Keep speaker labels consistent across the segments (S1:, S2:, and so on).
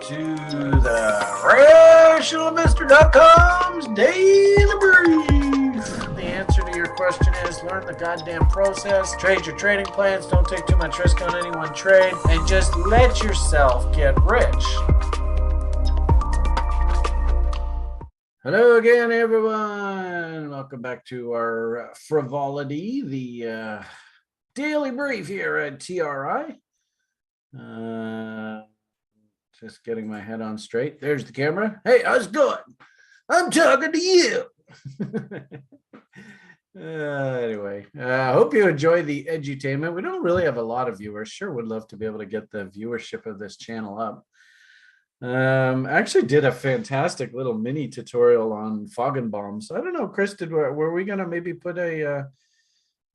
S1: to the rationalinvestor.com's daily brief. The answer to your question is learn the goddamn process, trade your trading plans, don't take too much risk on any one trade, and just let yourself get rich. Hello again, everyone. Welcome back to our frivolity, the daily brief here at TRI. Just getting my head on straight. There's the camera. Hey, how's it going? I'm talking to you. Anyway, I hope you enjoy the edutainment. We don't really have a lot of viewers. Sure would love to be able to get the viewership of this channel up. I actually did a fantastic little mini tutorial on Foggenbaums. I don't know, Chris, were we gonna maybe put a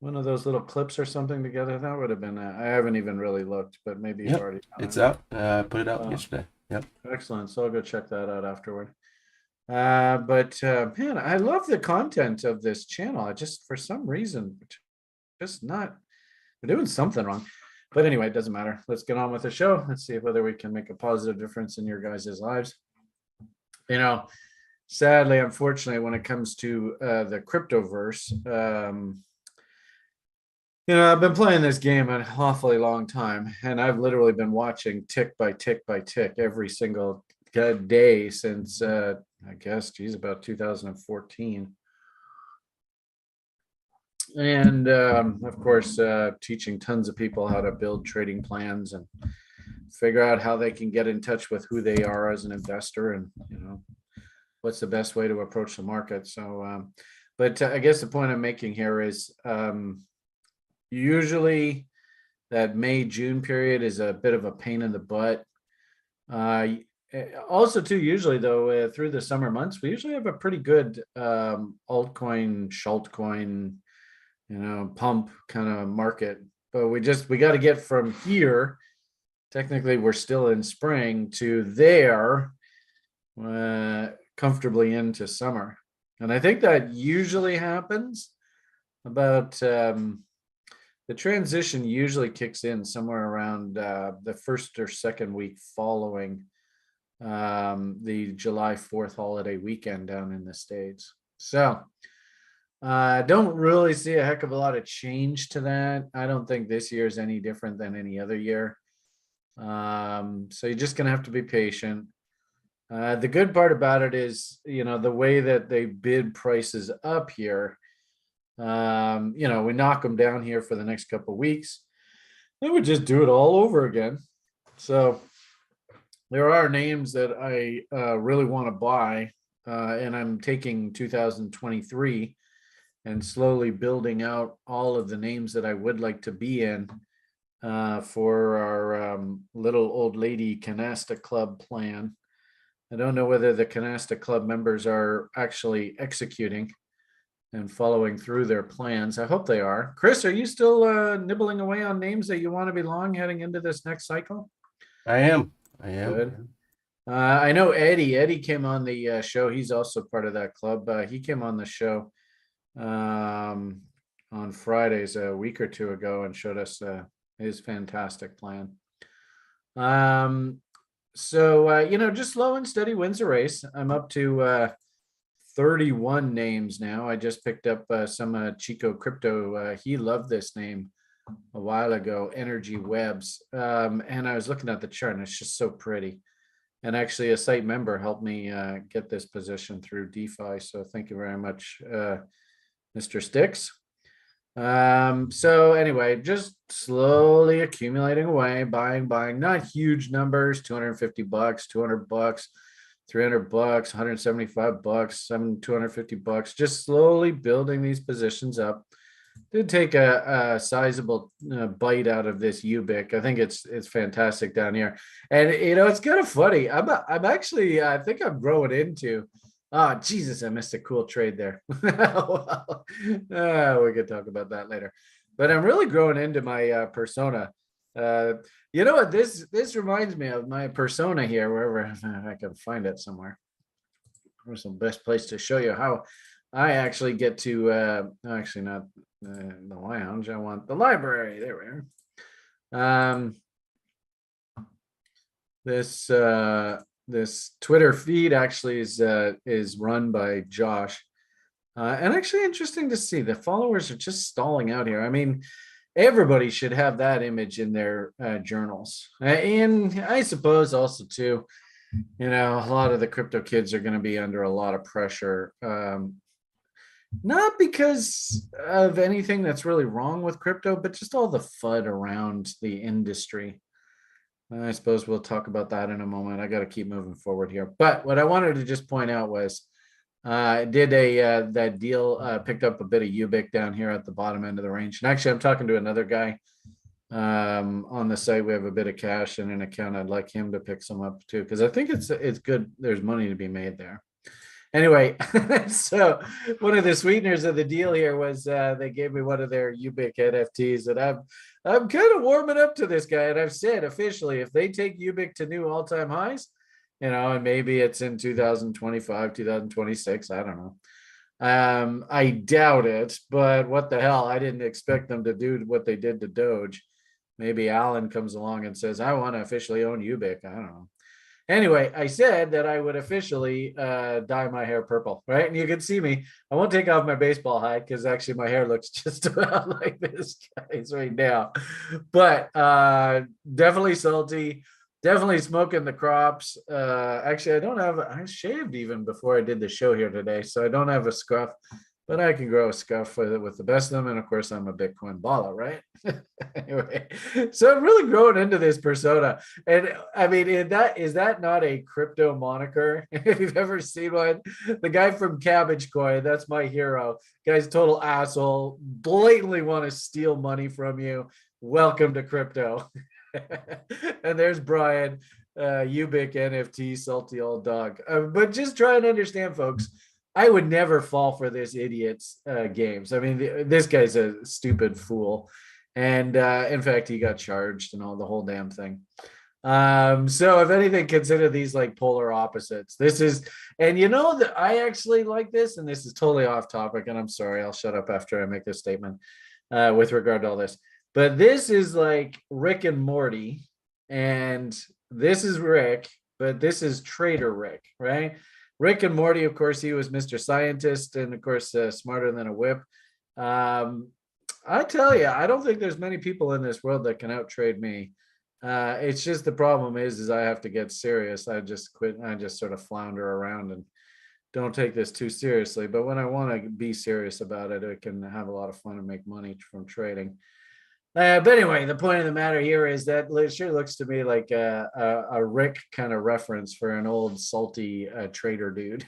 S1: one of those little clips or something together? That would have been I haven't even really looked, but maybe you've already done
S2: it's out. Put it out yesterday. Yep.
S1: Excellent. So I'll go check that out afterward. Man, I love the content of this channel. I just, for some reason, we're doing something wrong. But anyway, it doesn't matter. Let's get on with the show. Let's see whether we can make a positive difference in your guys' lives. You know, sadly, unfortunately, when it comes to the cryptoverse, I've been playing this game an awfully long time, and I've literally been watching tick by tick by tick every single day since, I guess, about 2014. And of course, teaching tons of people how to build trading plans and figure out how they can get in touch with who they are as an investor, and what's the best way to approach the market. So, but I guess the point I'm making here is usually that May-June period is a bit of a pain in the butt. Also, too, usually though, through the summer months, we usually have a pretty good altcoin, shortcoin, pump kind of market. But we got to get from here. Technically, we're still in spring to there, comfortably into summer. And I think that usually happens about, the transition usually kicks in somewhere around the first or second week following the July 4th holiday weekend down in the States. So I don't really see a heck of a lot of change to that. I don't think this year is any different than any other year. So you're just going to have to be patient. The good part about it is, the way that they bid prices up here, we knock them down here for the next couple of weeks, then we just do it all over again. So there are names that I really want to buy, and I'm taking 2023 and slowly building out all of the names that I would like to be in for our little old lady Canasta Club plan. I don't know whether the Canasta Club members are actually executing and following through their plans. I hope they are. Chris, are you still nibbling away on names that you want to be long heading into this next cycle?
S2: I am.
S1: Good. I know Eddie. Eddie came on the show. He's also part of that club. He came on the show on Fridays a week or two ago and showed us his fantastic plan. So just slow and steady wins the race. I'm up to 31 names now. I just picked up some Chico Crypto. He loved this name a while ago, Energy Webs. And I was looking at the chart and it's just so pretty. And actually a site member helped me get this position through DeFi. So thank you very much, Mr. Sticks. So anyway, just slowly accumulating away, buying, not huge numbers, $250, $200, $300, $175, $250, just slowly building these positions up. Did take a sizable bite out of this UBIC. I think it's fantastic down here, and it's kind of funny. I'm actually I think I'm growing into. Oh, Jesus, I missed a cool trade there. Well, we could talk about that later. But I'm really growing into my persona. You know what? This reminds me of my persona here, wherever I can find it somewhere. Where's the best place to show you how I actually get to, actually not the lounge. I want the library. There we are. this Twitter feed actually is run by Josh. And actually interesting to see the followers are just stalling out here. I mean, everybody should have that image in their journals. And I suppose also too, a lot of the crypto kids are going to be under a lot of pressure. Not because of anything that's really wrong with crypto, but just all the FUD around the industry. I suppose we'll talk about that in a moment. I got to keep moving forward here. But what I wanted to just point out was did that deal, picked up a bit of UBIC down here at the bottom end of the range. And actually, I'm talking to another guy on the site. We have a bit of cash in an account. I'd like him to pick some up too, because I think it's good. There's money to be made there. Anyway, so one of the sweeteners of the deal here was they gave me one of their UBIC NFTs, and I'm kind of warming up to this guy. And I've said officially, if they take UBIC to new all-time highs, and maybe it's in 2025, 2026, I don't know. I doubt it, but what the hell? I didn't expect them to do what they did to Doge. Maybe Alan comes along and says, I want to officially own UBIC. I don't know. Anyway, I said that I would officially dye my hair purple, right? And you can see me. I won't take off my baseball hat because actually my hair looks just about like this guy's right now. But definitely salty, definitely smoking the crops. Actually, I shaved even before I did the show here today, so I don't have a scruff, but I can grow a scuff with the best of them. And of course, I'm a Bitcoin baller, right? Anyway, so I'm really growing into this persona. And I mean, is that not a crypto moniker? If you've ever seen one, the guy from Cabbage Coin, that's my hero. Guy's total asshole, blatantly want to steal money from you. Welcome to crypto. And there's Brian, UBIC NFT, salty old dog. But just try and understand, folks. I would never fall for this idiot's games. I mean, this guy's a stupid fool. And in fact, he got charged and all the whole damn thing. So if anything, consider these like polar opposites. This is, and that I actually like this, and this is totally off topic, and I'm sorry, I'll shut up after I make this statement with regard to all this. But this is like Rick and Morty, and this is Rick, but this is Trader Rick, right? Rick and Morty, of course, he was Mr. Scientist, and of course, smarter than a whip. I tell you, I don't think there's many people in this world that can outtrade me. It's just the problem is I have to get serious. I just quit. I just sort of flounder around and don't take this too seriously. But when I want to be serious about it, I can have a lot of fun and make money from trading. But anyway, the point of the matter here is that it sure looks to me like a Rick kind of reference for an old salty trader dude.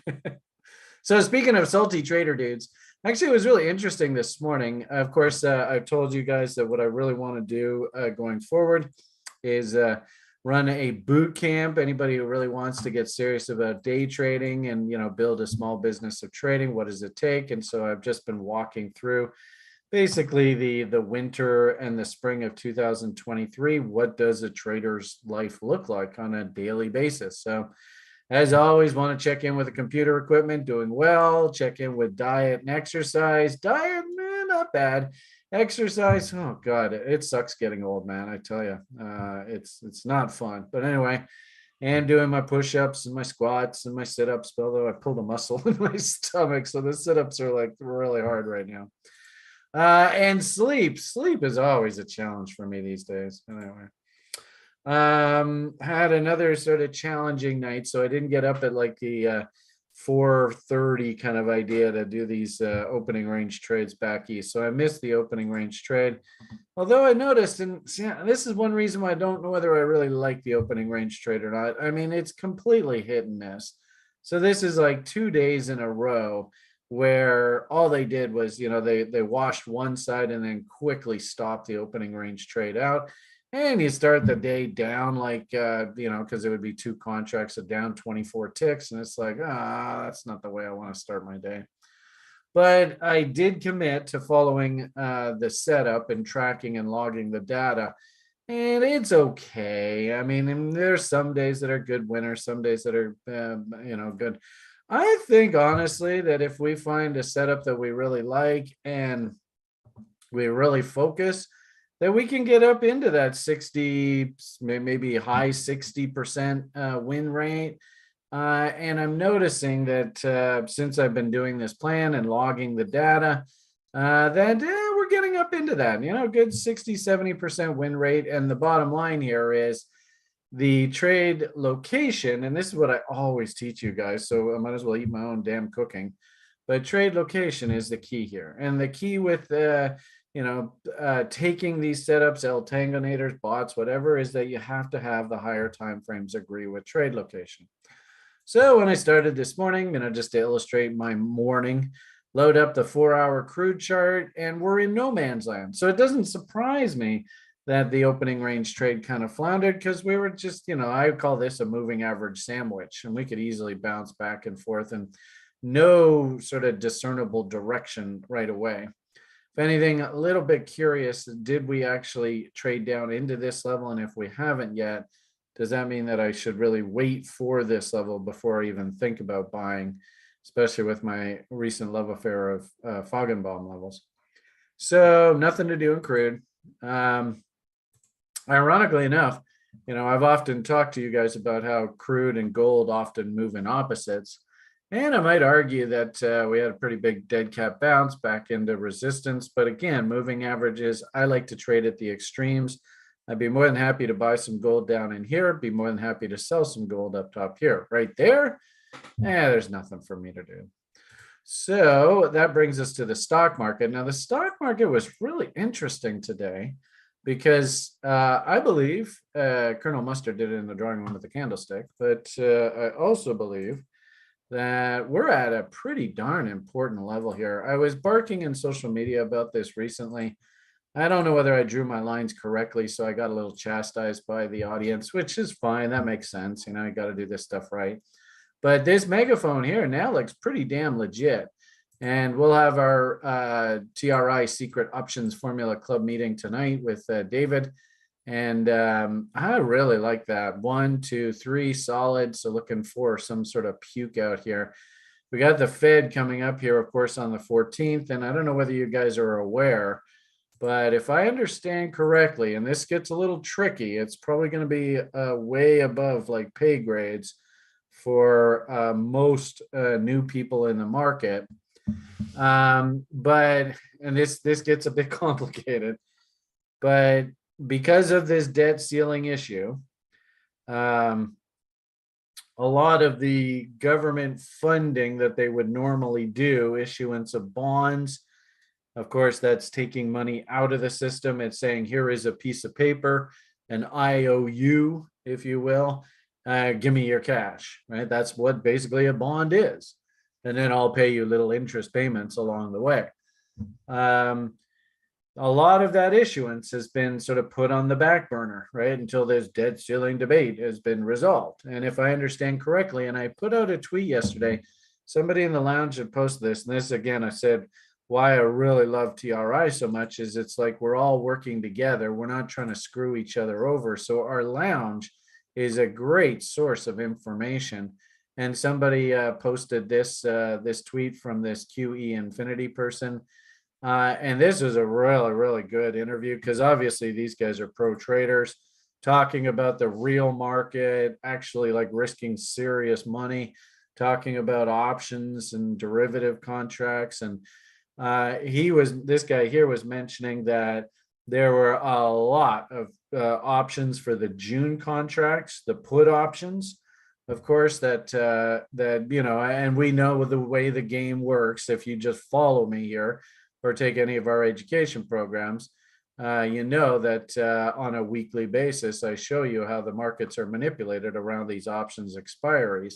S1: So speaking of salty trader dudes, actually it was really interesting this morning. Of course, I've told you guys that what I really want to do going forward is run a boot camp. Anybody who really wants to get serious about day trading and build a small business of trading, what does it take? And so I've just been walking through basically the winter and the spring of 2023. What does a trader's life look like on a daily basis? So as always, want to check in with the computer equipment, doing well, check in with diet and exercise. Diet, not bad. Exercise, oh God, it sucks getting old, man. I tell you, it's not fun. But anyway, and doing my push-ups and my squats and my sit-ups, although I pulled a muscle in my stomach. So the sit-ups are like really hard right now. And sleep is always a challenge for me these days. Anyway, had another sort of challenging night, so I didn't get up at like the 4:30 kind of idea to do these opening range trades back east. So I missed the opening range trade, although I noticed, and this is one reason why I don't know whether I really like the opening range trade or not. I mean, it's completely hit and miss. So this is like 2 days in a row where all they did was, they washed one side and then quickly stopped the opening range trade out. And you start the day down like, because it would be two contracts of down 24 ticks. And it's like, that's not the way I want to start my day. But I did commit to following the setup and tracking and logging the data. And it's okay. I mean, there's some days that are good winners, some days that are, good. I think honestly that if we find a setup that we really like and we really focus, that we can get up into that 60, maybe high 60% win rate. And I'm noticing that since I've been doing this plan and logging the data, that we're getting up into that, good 60, 70% win rate. And the bottom line here is the trade location. And this is what I always teach you guys. So I might as well eat my own damn cooking. But trade location is the key here. And the key with, taking these setups, L-tangonators, bots, whatever, is that you have to have the higher time frames agree with trade location. So when I started this morning, just to illustrate my morning, load up the 4-hour crude chart, and we're in no man's land. So it doesn't surprise me that the opening range trade kind of floundered, because we were just, I call this a moving average sandwich, and we could easily bounce back and forth and no sort of discernible direction right away. If anything, a little bit curious, did we actually trade down into this level? And if we haven't yet, does that mean that I should really wait for this level before I even think about buying, especially with my recent love affair of Feigenbaum levels? So nothing to do in crude. Ironically enough, I've often talked to you guys about how crude and gold often move in opposites. And I might argue that we had a pretty big dead cat bounce back into resistance. But again, moving averages, I like to trade at the extremes. I'd be more than happy to buy some gold down in here. Be more than happy to sell some gold up top here. Right there, there's nothing for me to do. So that brings us to the stock market. Now, the stock market was really interesting today because I believe Colonel Mustard did it in the drawing room with the candlestick. But I also believe that we're at a pretty darn important level here. I was barking in social media about this recently. I don't know whether I drew my lines correctly, so I got a little chastised by the audience, which is fine. That makes sense. I got to do this stuff right. But this megaphone here now looks pretty damn legit. And we'll have our TRI Secret Options Formula Club meeting tonight with David. And I really like that. 1, 2, 3, solid. So looking for some sort of puke out here. We got the Fed coming up here, of course, on the 14th. And I don't know whether you guys are aware, but if I understand correctly, and this gets a little tricky, it's probably going to be way above like pay grades for most new people in the market. But this gets a bit complicated. But because of this debt ceiling issue, a lot of the government funding that they would normally do, issuance of bonds, of course, that's taking money out of the system. It's saying, here is a piece of paper, an IOU, if you will, give me your cash, right? That's what basically a bond is. And then I'll pay you little interest payments along the way. A lot of that issuance has been sort of put on the back burner, right? Until this debt ceiling debate has been resolved. And if I understand correctly, and I put out a tweet yesterday, somebody in the lounge had posted this, and this again, I said, why I really love TRI so much is it's like we're all working together. We're not trying to screw each other over. So our lounge is a great source of information. And somebody posted this tweet from this QE Infinity person. And this was a really, really good interview because obviously these guys are pro traders talking about the real market, actually like risking serious money, talking about options and derivative contracts. And this guy here was mentioning that there were a lot of options for the June contracts, the put options, of course, that and we know the way the game works. If you just follow me here or take any of our education programs, you know that on a weekly basis, I show you how the markets are manipulated around these options expiries.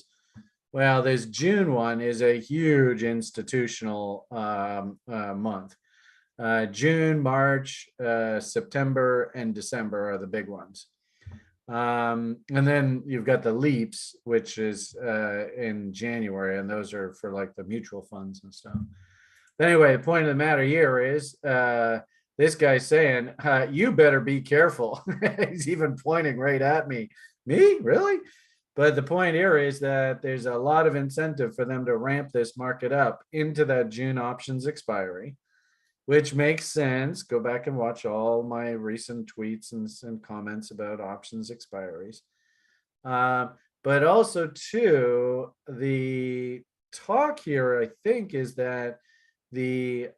S1: Well, this June one is a huge institutional month. June, March, September, and December are the big ones. And then you've got the leaps, which is in January, and those are for like the mutual funds and stuff. But anyway, the point of the matter here is this guy's saying, you better be careful. He's even pointing right at me. Me? Really? But the point here is that there's a lot of incentive for them to ramp this market up into that June options expiry. which makes sense. Go back and watch all my recent tweets and comments about options expiries. But also too, the talk here, I think, is that the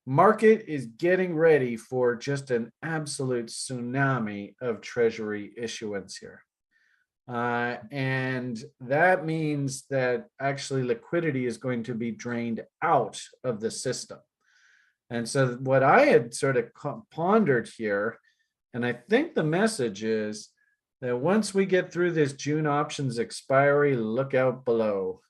S1: market is getting ready for just an absolute tsunami of treasury issuance here. And that means that actually liquidity is going to be drained out of the system. And so what I had sort of pondered here, and I think the message is that once we get through this June options expiry, look out below.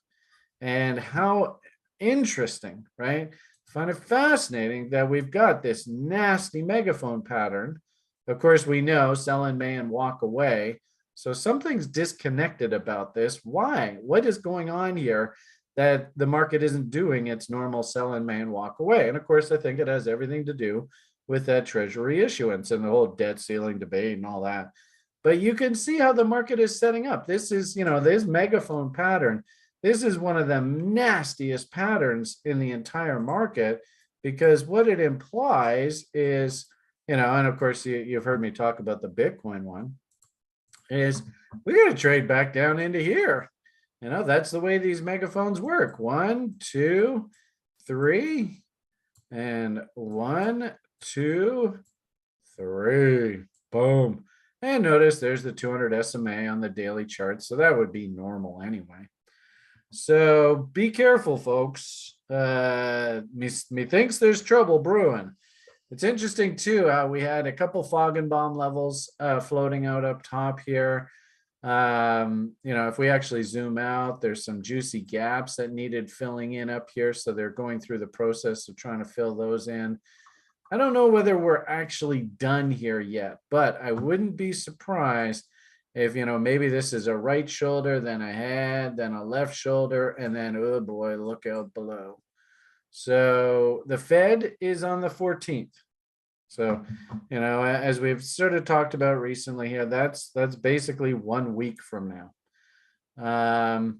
S1: And how interesting, right? I find it fascinating that we've got this nasty megaphone pattern. Of course, we know sell in May and walk away. So something's disconnected about this. Why? What is going on here that the market isn't doing its normal sell in May and walk away? And of course, I think it has everything to do with that treasury issuance and the whole debt ceiling debate and all that. But you can see how the market is setting up. This is, this megaphone pattern. This is one of the nastiest patterns in the entire market, because what it implies is, and of course, you've heard me talk about the Bitcoin one, is we got to trade back down into here. That's the way these megaphones work. 1, 2, 3, and 1, 2, 3. Boom. And notice there's the 200 SMA on the daily chart. So that would be normal anyway. So be careful, folks. Methinks there's trouble brewing. It's interesting too how we had a couple Foggenbaum levels floating out up top here. If we actually zoom out, there's some juicy gaps that needed filling in up here. So they're going through the process of trying to fill those in. I don't know whether we're actually done here yet, but I wouldn't be surprised if, maybe this is a right shoulder, then a head, then a left shoulder, and then, oh boy, look out below. So the Fed is on the 14th. So, as we've sort of talked about recently here, that's basically 1 week from now.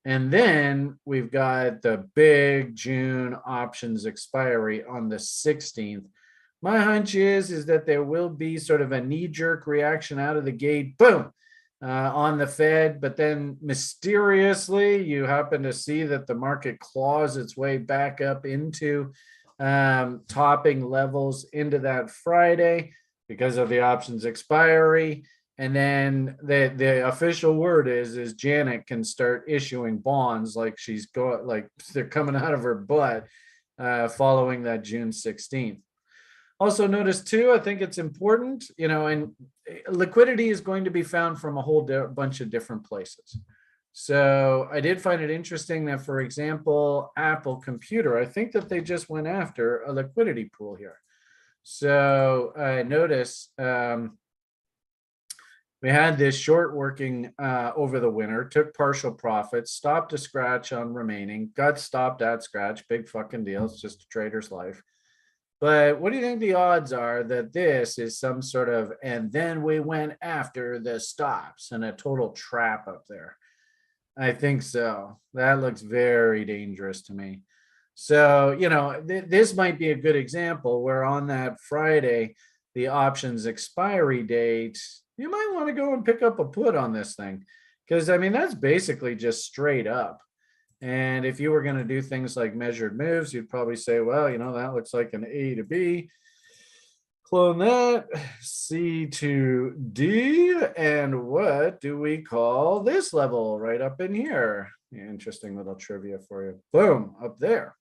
S1: And then we've got the big June options expiry on the 16th. My hunch is that there will be sort of a knee-jerk reaction out of the gate, boom, on the Fed. But then mysteriously, you happen to see that the market claws its way back up into topping levels into that Friday because of the options expiry. And then the official word is Janet can start issuing bonds like they're coming out of her butt following that June 16th. Also notice too, I think it's important, and liquidity is going to be found from a whole bunch of different places. So I did find it interesting that, for example, Apple Computer, I think that they just went after a liquidity pool here. So notice we had this short working over the winter, took partial profits, stopped a scratch on remaining, got stopped at scratch, big fucking deal. It's just a trader's life. But what do you think the odds are that this is some sort of, and then we went after the stops and a total trap up there? I think so. That looks very dangerous to me. So, this might be a good example where on that Friday, the options expiry date, you might want to go and pick up a put on this thing. Because, that's basically just straight up. And if you were going to do things like measured moves, you'd probably say, well, that looks like an A to B. Clone that, C to D, and what do we call this level right up in here? Interesting little trivia for you. Boom, up there.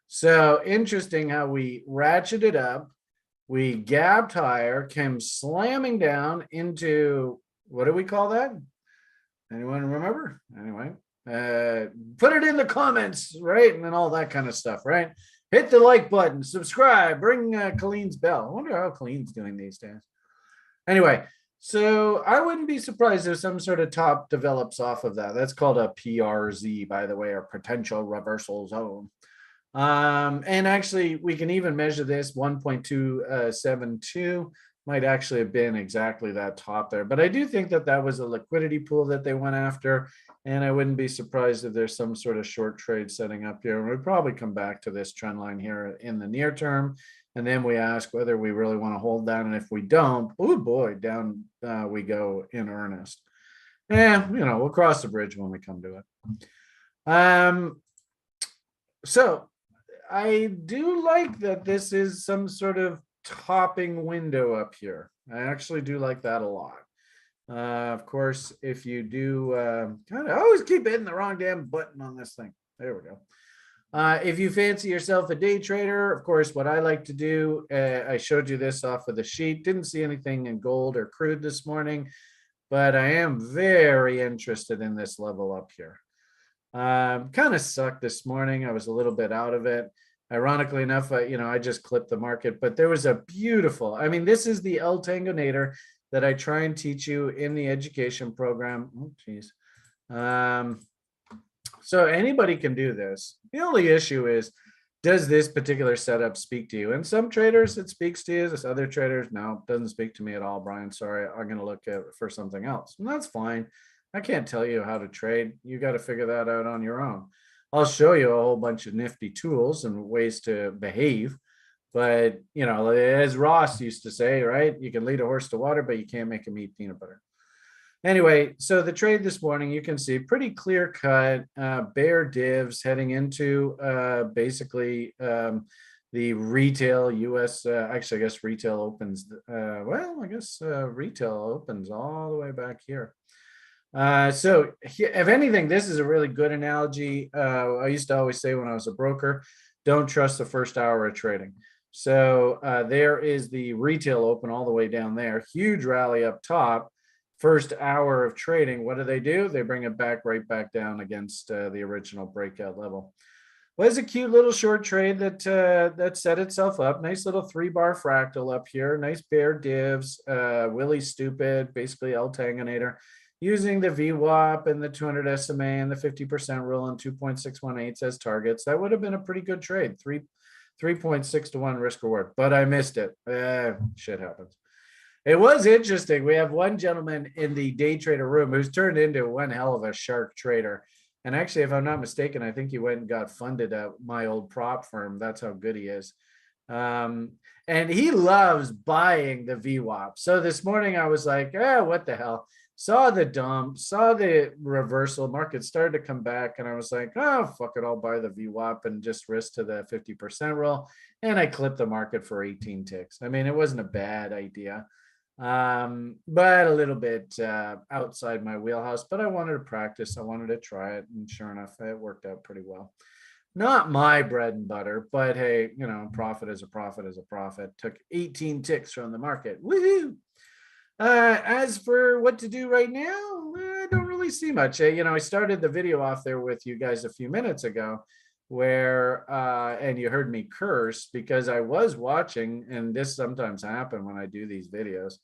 S1: So interesting how we ratcheted up, we gapped higher, came slamming down into, what do we call that? Anyone remember? Anyway, put it in the comments, right? And then all that kind of stuff, right? Hit the like button, subscribe, ring Colleen's bell. I wonder how Colleen's doing these days. Anyway, so I wouldn't be surprised if some sort of top develops off of that. That's called a PRZ, by the way, or potential reversal zone. And actually, we can even measure this 1.272. might actually have been exactly that top there. But I do think that that was a liquidity pool that they went after. And I wouldn't be surprised if there's some sort of short trade setting up here. And we'll probably come back to this trend line here in the near term. And then we ask whether we really want to hold that. And if we don't, oh boy, down we go in earnest. We'll cross the bridge when we come to it. So I do like that this is some sort of topping window up here. I actually do like that a lot. Of course, if you do, kind of always keep hitting the wrong damn button on this thing. There we go. If you fancy yourself a day trader, of course, what I like to do, I showed you this off of the sheet. Didn't see anything in gold or crude this morning, but I am very interested in this level up here. Kind of sucked this morning. I was a little bit out of it. Ironically enough, I just clipped the market, but there was a beautiful, this is the L Tangonator that I try and teach you in the education program. Oh, geez. So anybody can do this. The only issue is, does this particular setup speak to you? And some traders, it speaks to you. This other traders, no, it doesn't speak to me at all, Brian. Sorry, I'm going to look for something else. And that's fine. I can't tell you how to trade. You got to figure that out on your own. I'll show you a whole bunch of nifty tools and ways to behave. But, as Ross used to say, right? You can lead a horse to water, but you can't make him eat peanut butter. Anyway, so the trade this morning, you can see pretty clear cut bear divs heading into basically the retail US. Actually, I guess retail opens. Retail opens all the way back here. So if anything, this is a really good analogy. I used to always say when I was a broker, don't trust the first hour of trading. So there is the retail open all the way down there, huge rally up top. First hour of trading, what do? They bring it back right back down against the original breakout level. Was a cute little short trade that set itself up. Nice little 3-bar fractal up here. Nice bear divs. Willie Stupid, basically L Tangonator, using the VWAP and the 200 SMA and the 50% rule and 2.618 as targets. That would have been a pretty good trade. 3.6 to 1 risk reward, but I missed it. Shit happens. It was interesting. We have one gentleman in the day trader room who's turned into one hell of a shark trader. And actually, if I'm not mistaken, I think he went and got funded at my old prop firm. That's how good he is. And he loves buying the VWAP. So this morning I was like, what the hell? Saw the dump, saw the reversal, market started to come back. And I was like, oh, fuck it. I'll buy the VWAP and just risk to the 50% roll. And I clipped the market for 18 ticks. It wasn't a bad idea. But a little bit outside my wheelhouse, but I wanted to practice. I wanted to try it. And sure enough, it worked out pretty well. Not my bread and butter, but hey, profit is a profit is a profit. Took 18 ticks from the market. Woohoo! As for what to do right now, I don't really see much. I started the video off there with you guys a few minutes ago where, and you heard me curse because I was watching, and this sometimes happens when I do these videos,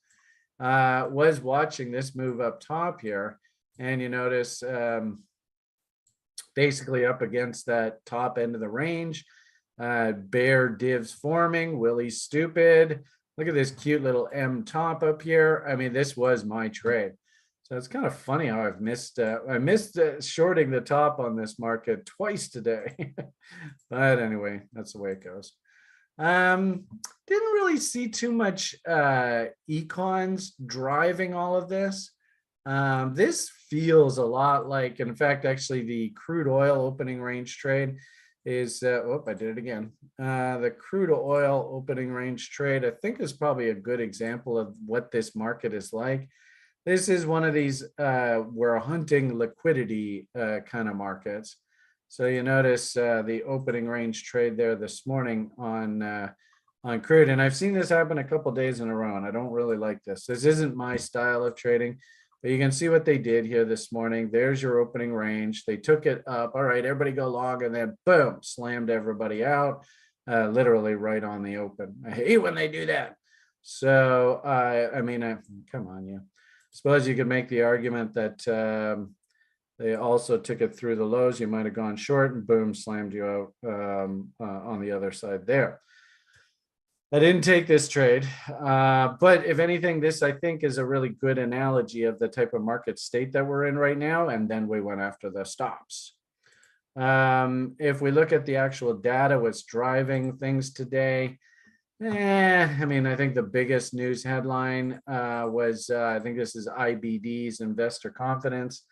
S1: was watching this move up top here. And you notice basically up against that top end of the range, bear divs forming, Willie Stupid. Look at this cute little M top up here. This was my trade. So it's kind of funny how I missed shorting the top on this market twice today. But anyway, that's the way it goes. Didn't really see too much econs driving all of this. This feels a lot like, in fact, actually the crude oil opening range trade is, I did it again. The crude oil opening range trade, I think, is probably a good example of what this market is like. This is one of these we're hunting liquidity kind of markets. So you notice the opening range trade there this morning on crude, and I've seen this happen a couple days in a row, and I don't really like this. This isn't my style of trading, but you can see what they did here this morning. There's your opening range. They took it up. All right, everybody go long, and then boom, slammed everybody out, literally right on the open. I hate when they do that. So come on, you. Suppose you could make the argument that they also took it through the lows. You might have gone short and boom, slammed you out on the other side there. I didn't take this trade, but if anything, this I think is a really good analogy of the type of market state that we're in right now. And then we went after the stops. If we look at the actual data, what's driving things today, I mean, I think the biggest news headline was I think this is IBD's investor confidence.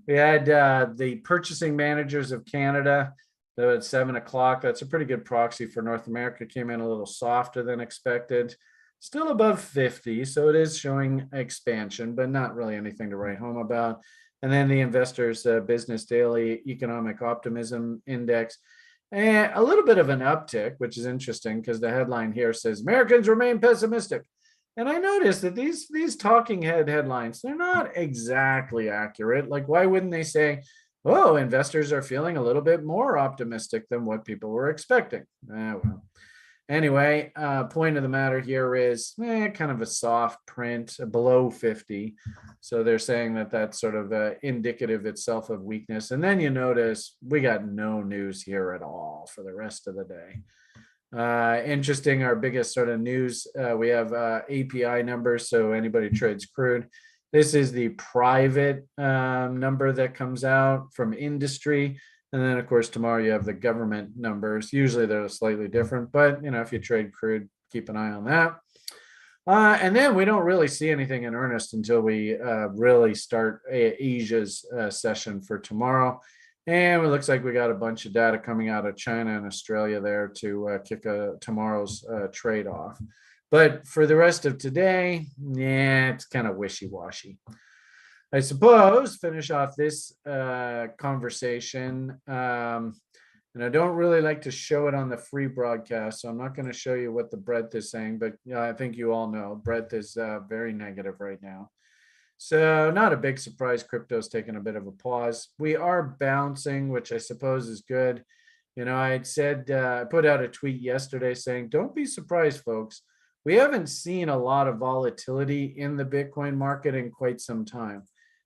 S1: We had the purchasing managers of Canada at 7 o'clock. That's a pretty good proxy for North America. Came in a little softer than expected. Still above 50, so it is showing expansion, but not really anything to write home about. And then the investors' business daily economic optimism index, and a little bit of an uptick, which is interesting because the headline here says Americans remain pessimistic. And I noticed that these talking head headlines, they're not exactly accurate. Like, why wouldn't they say, oh, investors are feeling a little bit more optimistic than what people were expecting? Well. Anyway, point of the matter here is kind of a soft print below 50. So they're saying that that's sort of indicative itself of weakness. And then you notice we got no news here at all for the rest of the day. Interesting, our biggest sort of news, we have API numbers. So anybody trades crude. This is the private number that comes out from industry. And then, of course, tomorrow you have the government numbers. Usually they're slightly different, but, if you trade crude, keep an eye on that. And then we don't really see anything in earnest until we really start Asia's session for tomorrow. And it looks like we got a bunch of data coming out of China and Australia there to kick tomorrow's trade off. But for the rest of today, it's kind of wishy-washy. I suppose finish off this conversation. And I don't really like to show it on the free broadcast, so I'm not going to show you what the breadth is saying, but I think you all know breadth is very negative right now. So not a big surprise. Crypto's taking a bit of a pause. We are bouncing, which I suppose is good. I had said, I put out a tweet yesterday saying, don't be surprised, folks. We haven't seen a lot of volatility in the Bitcoin market in quite some time.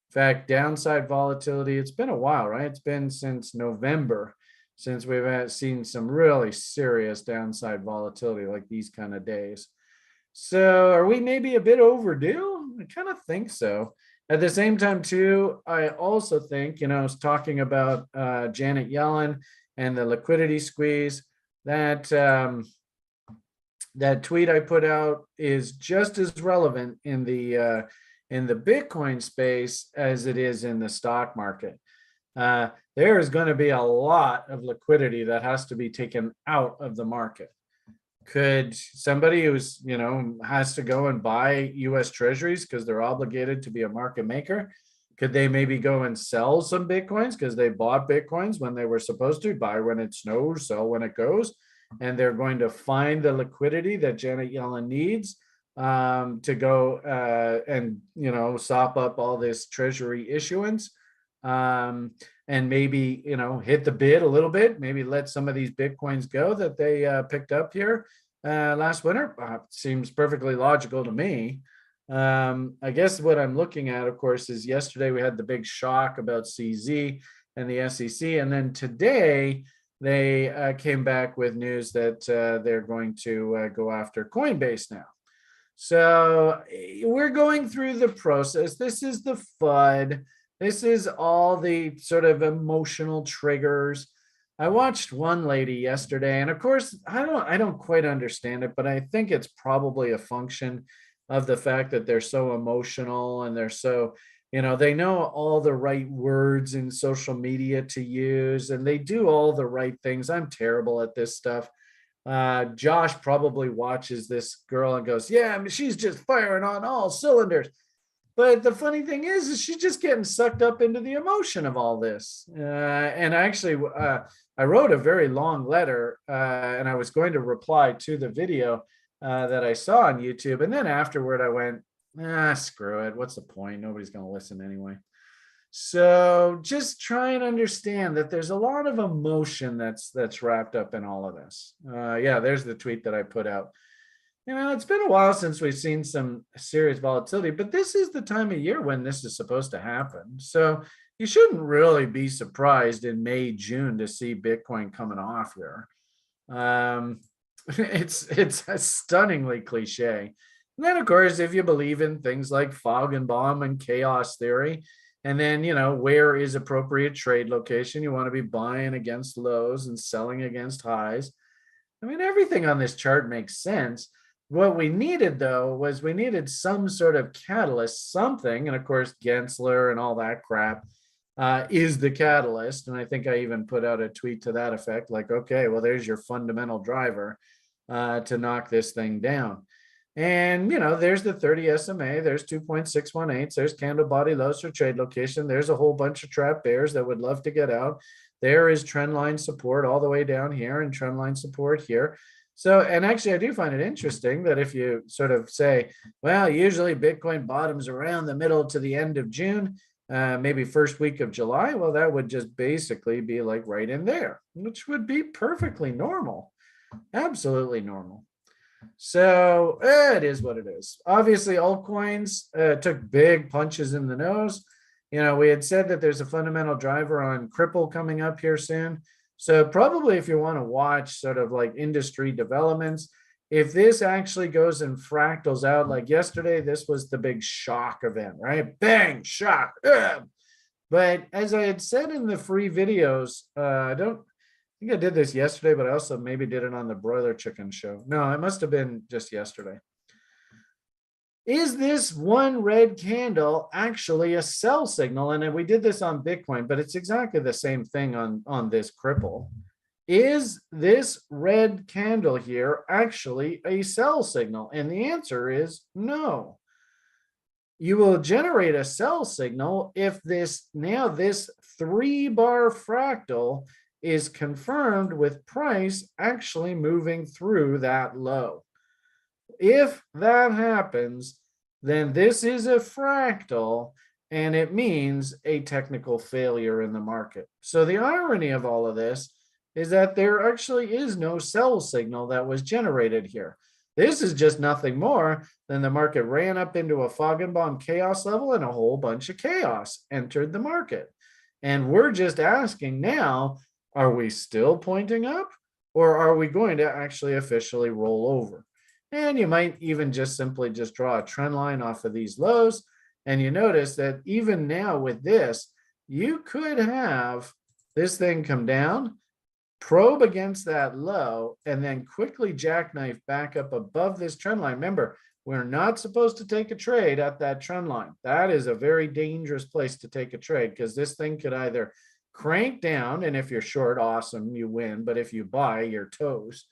S1: In fact, downside volatility, it's been a while, right? It's been since November since we've seen some really serious downside volatility like these kind of days. So are we maybe a bit overdue? I kind of think so. At the same time, too, I also think, I was talking about Janet Yellen and the liquidity squeeze. That tweet I put out is just as relevant in the Bitcoin space as it is in the stock market. There is going to be a lot of liquidity that has to be taken out of the market. Could somebody who's, has to go and buy US treasuries because they're obligated to be a market maker, could they maybe go and sell some Bitcoins because they bought Bitcoins when they were supposed to? Buy when it snows, sell when it goes. And they're going to find the liquidity that Janet Yellen needs to go and sop up all this treasury issuance, and maybe hit the bid a little bit, maybe let some of these Bitcoins go that they picked up here last winter. Seems perfectly logical to me. I guess what I'm looking at, of course, is yesterday we had the big shock about CZ and the SEC, and then today they came back with news that they're going to go after Coinbase now. So we're going through the process. This is the FUD. This is all the sort of emotional triggers. I watched one lady yesterday, and of course, I don't quite understand it, but I think it's probably a function of the fact that they're so emotional and they're so, they know all the right words in social media to use, and they do all the right things. I'm terrible at this stuff. Josh probably watches this girl and goes, yeah, she's just firing on all cylinders. But the funny thing is she's just getting sucked up into the emotion of all this. And actually, I wrote a very long letter, and I was going to reply to the video that I saw on YouTube. And then afterward, I went, screw it. What's the point? Nobody's going to listen anyway. So just try and understand that there's a lot of emotion that's wrapped up in all of this. Yeah, there's the tweet that I put out. It's been a while since we've seen some serious volatility, but this is the time of year when this is supposed to happen. So you shouldn't really be surprised in May, June to see Bitcoin coming off here. It's a stunningly cliche. And then, of course, if you believe in things like fog and bomb and chaos theory, and then, where is appropriate trade location? You want to be buying against lows and selling against highs. I mean, everything on this chart makes sense. What we needed, though, was we needed some sort of catalyst, something. And of course, Gensler and all that crap is the catalyst. And I think I even put out a tweet to that effect, like, okay, well, there's your fundamental driver to knock this thing down. And, there's the 30 SMA, there's 2.618, there's candle body lows for trade location. There's a whole bunch of trap bears that would love to get out. There is trend line support all the way down here and trend line support here. So, and actually, I do find it interesting that if you sort of say, well, usually Bitcoin bottoms around the middle to the end of June, maybe first week of July, well, that would just basically be like right in there, which would be perfectly normal. Absolutely normal. So it is what it is. Obviously, altcoins took big punches in the nose. We had said that there's a fundamental driver on Cripple coming up here soon. So probably if you want to watch sort of like industry developments, if this actually goes and fractals out like yesterday, this was the big shock event, right? Bang, shock. Ugh. But as I had said in the free videos, I think I did this yesterday, but I also maybe did it on the Broiler Chicken show. No, it must have been just yesterday. Is this one red candle actually a sell signal? And we did this on Bitcoin, but it's exactly the same thing on this Cripple. Is this red candle here actually a sell signal? And the answer is no. You will generate a sell signal if this 3-bar fractal is confirmed with price actually moving through that low. If that happens, then this is a fractal and it means a technical failure in the market. So the irony of all of this is that there actually is no sell signal that was generated here. This is just nothing more than the market ran up into a fog and bomb chaos level and a whole bunch of chaos entered the market. And we're just asking now, are we still pointing up or are we going to actually officially roll over? And you might even just simply just draw a trend line off of these lows. And you notice that even now with this, you could have this thing come down, probe against that low, and then quickly jackknife back up above this trend line. Remember, we're not supposed to take a trade at that trend line. That is a very dangerous place to take a trade because this thing could either crank down, and if you're short, awesome, you win. But if you buy, you're toast.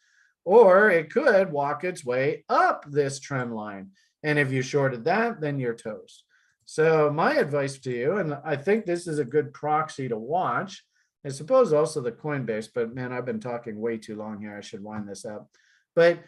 S1: Or it could walk its way up this trend line. And if you shorted that, then you're toast. So my advice to you, and I think this is a good proxy to watch, I suppose also the Coinbase, but man, I've been talking way too long here. I should wind this up. But,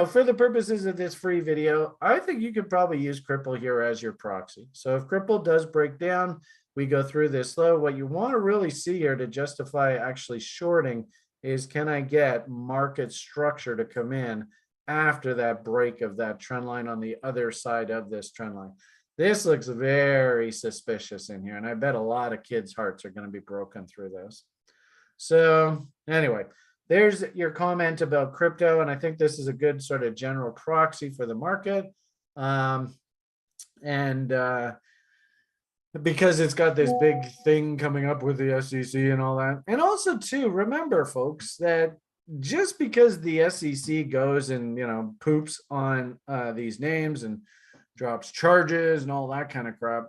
S1: for the purposes of this free video, I think you could probably use Cripple here as your proxy. So if Cripple does break down, we go through this low. What you want to really see here to justify actually shorting is, can I get market structure to come in after that break of that trend line on the other side of this trend line? This looks very suspicious in here, and I bet a lot of kids' hearts are going to be broken through this. So anyway, there's your comment about crypto, and I think this is a good sort of general proxy for the market. Because it's got this big thing coming up with the SEC and all that. And also, too, remember, folks, that just because the SEC goes and, poops on these names and drops charges and all that kind of crap,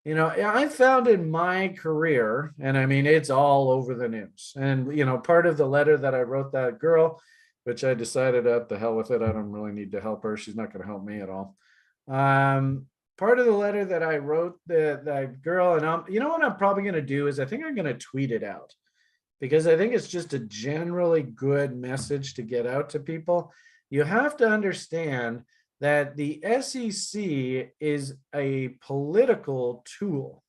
S1: I found in my career, and I mean, it's all over the news. And, part of the letter that I wrote that girl, which I decided the hell with it, I don't really need to help her. She's not going to help me at all. Part of the letter that I wrote that girl, and you know what I'm probably going to do is I think I'm going to tweet it out because I think it's just a generally good message to get out to people. You have to understand that the SEC is a political tool.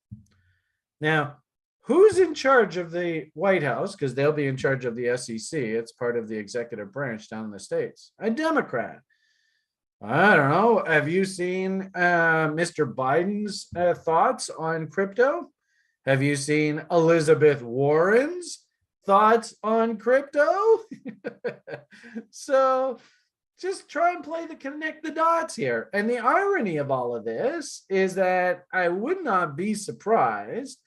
S1: Now, who's in charge of the White House? Because they'll be in charge of the SEC. It's part of the executive branch down in the States. A Democrat. I don't know. Have you seen Mr. Biden's thoughts on crypto? Have you seen Elizabeth Warren's thoughts on crypto? So just try and connect the dots here. And the irony of all of this is that I would not be surprised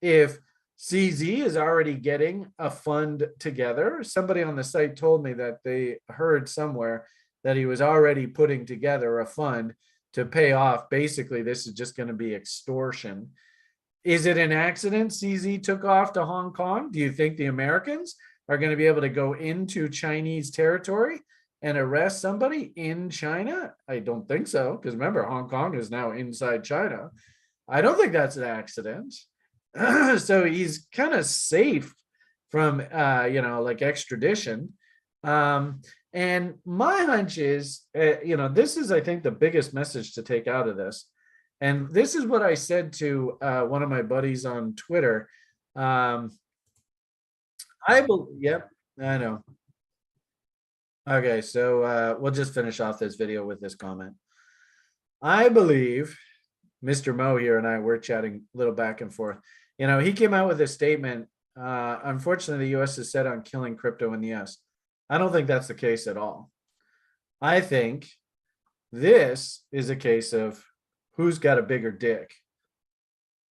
S1: if CZ is already getting a fund together. Somebody on the site told me that they heard somewhere that he was already putting together a fund to pay off. Basically, this is just going to be extortion. Is it an accident CZ took off to Hong Kong? Do you think the Americans are going to be able to go into Chinese territory and arrest somebody in China? I don't think so, because remember, Hong Kong is now inside China. I don't think that's an accident. So he's kind of safe from, like extradition. And my hunch is, this is, I think, the biggest message to take out of this. And this is what I said to one of my buddies on Twitter. Yep, I know. Okay, so we'll just finish off this video with this comment. I believe Mr. Mo here and I were chatting a little back and forth. He came out with a statement. Unfortunately, the US is set on killing crypto in the US. I don't think that's the case at all. I think this is a case of who's got a bigger dick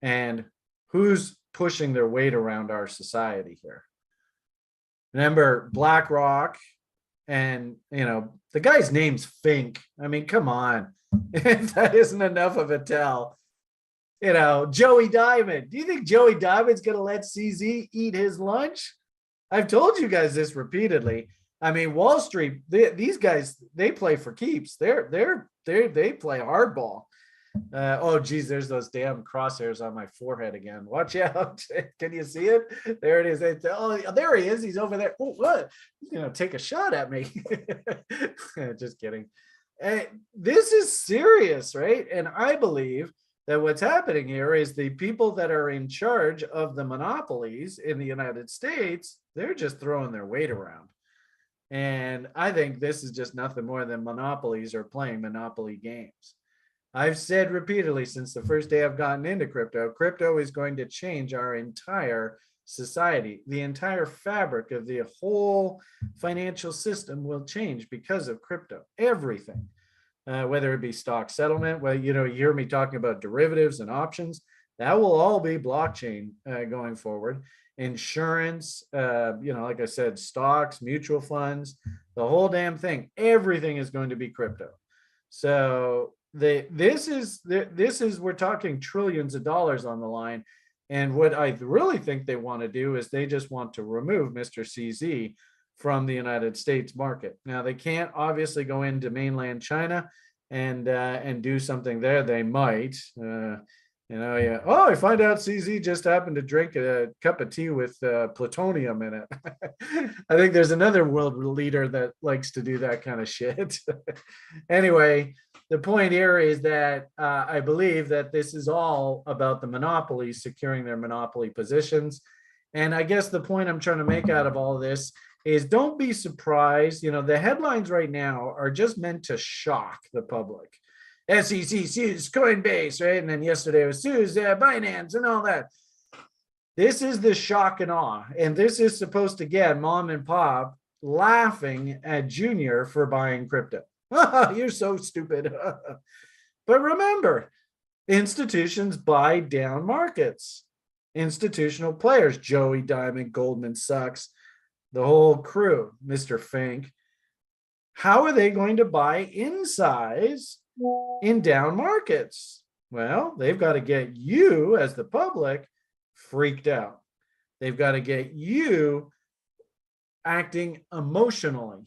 S1: and who's pushing their weight around our society here. Remember BlackRock, and the guy's name's Fink. I mean, come on. If that isn't enough of a tell. Joey Diamond. Do you think Joey Diamond's gonna let CZ eat his lunch? I've told you guys this repeatedly. I mean, Wall Street, these guys, they play for keeps. They play hardball. Oh geez, there's those damn crosshairs on my forehead again. Watch out. Can you see it? There it is. Oh, there he is. He's over there. Oh, what? He's gonna take a shot at me. Just kidding. This is serious, right? And I believe that what's happening here is the people that are in charge of the monopolies in the United States, they're just throwing their weight around. And I think this is just nothing more than monopolies are playing monopoly games. I've said repeatedly since the first day I've gotten into crypto, crypto is going to change our entire society. The entire fabric of the whole financial system will change because of crypto. Everything, whether it be stock settlement, well, you hear me talking about derivatives and options, that will all be blockchain going forward. Insurance, like I said, stocks, mutual funds, the whole damn thing, everything is going to be crypto. So this is we're talking trillions of dollars on the line. And what I really think they want to do is they just want to remove Mr. CZ from the United States market. Now they can't obviously go into mainland China and do something there. They might, yeah. Oh, I find out CZ just happened to drink a cup of tea with plutonium in it. I think there's another world leader that likes to do that kind of shit. Anyway, the point here is that I believe that this is all about the monopolies securing their monopoly positions. And I guess the point I'm trying to make out of all of this is don't be surprised. The headlines right now are just meant to shock the public. SEC sues Coinbase, right? And then yesterday was sues Binance and all that. This is the shock and awe. And this is supposed to get mom and pop laughing at Junior for buying crypto. You're so stupid. But remember, institutions buy down markets. Institutional players, Joey Diamond, Goldman Sachs, the whole crew, Mr. Fink. How are they going to buy in size in down markets? Well, they've got to get you as the public freaked out. They've got to get you acting emotionally,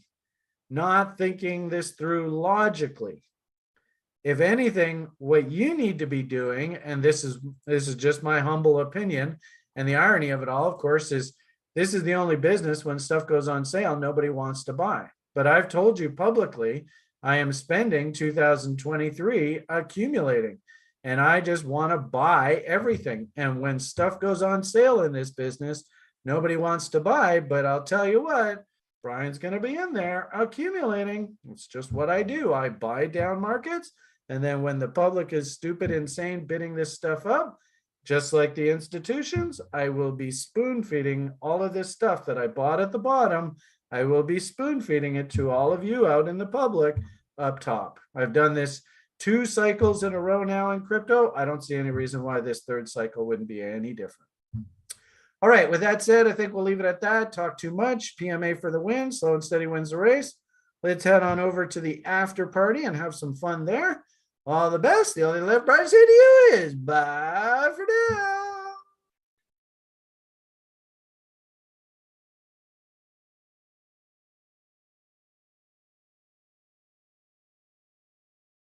S1: not thinking this through logically. If anything, what you need to be doing, and this is just my humble opinion, and the irony of it all, of course, is this is the only business when stuff goes on sale, nobody wants to buy. But I've told you publicly, I am spending 2023 accumulating, and I just want to buy everything. And when stuff goes on sale in this business, nobody wants to buy. But I'll tell you what, Brian's going to be in there accumulating. It's just what I do. I buy down markets. And then when the public is stupid, insane, bidding this stuff up, just like the institutions, I will be spoon feeding all of this stuff that I bought at the bottom. I will be spoon feeding it to all of you out in the public up top. I've done this 2 cycles in a row now in crypto. I don't see any reason why this 3rd cycle wouldn't be any different. All right, with that said, I think we'll leave it at that. Talk too much. PMA for the win. Slow and steady wins the race. Let's head on over to the after party and have some fun there. All the best. The only left bright to you is bye for now.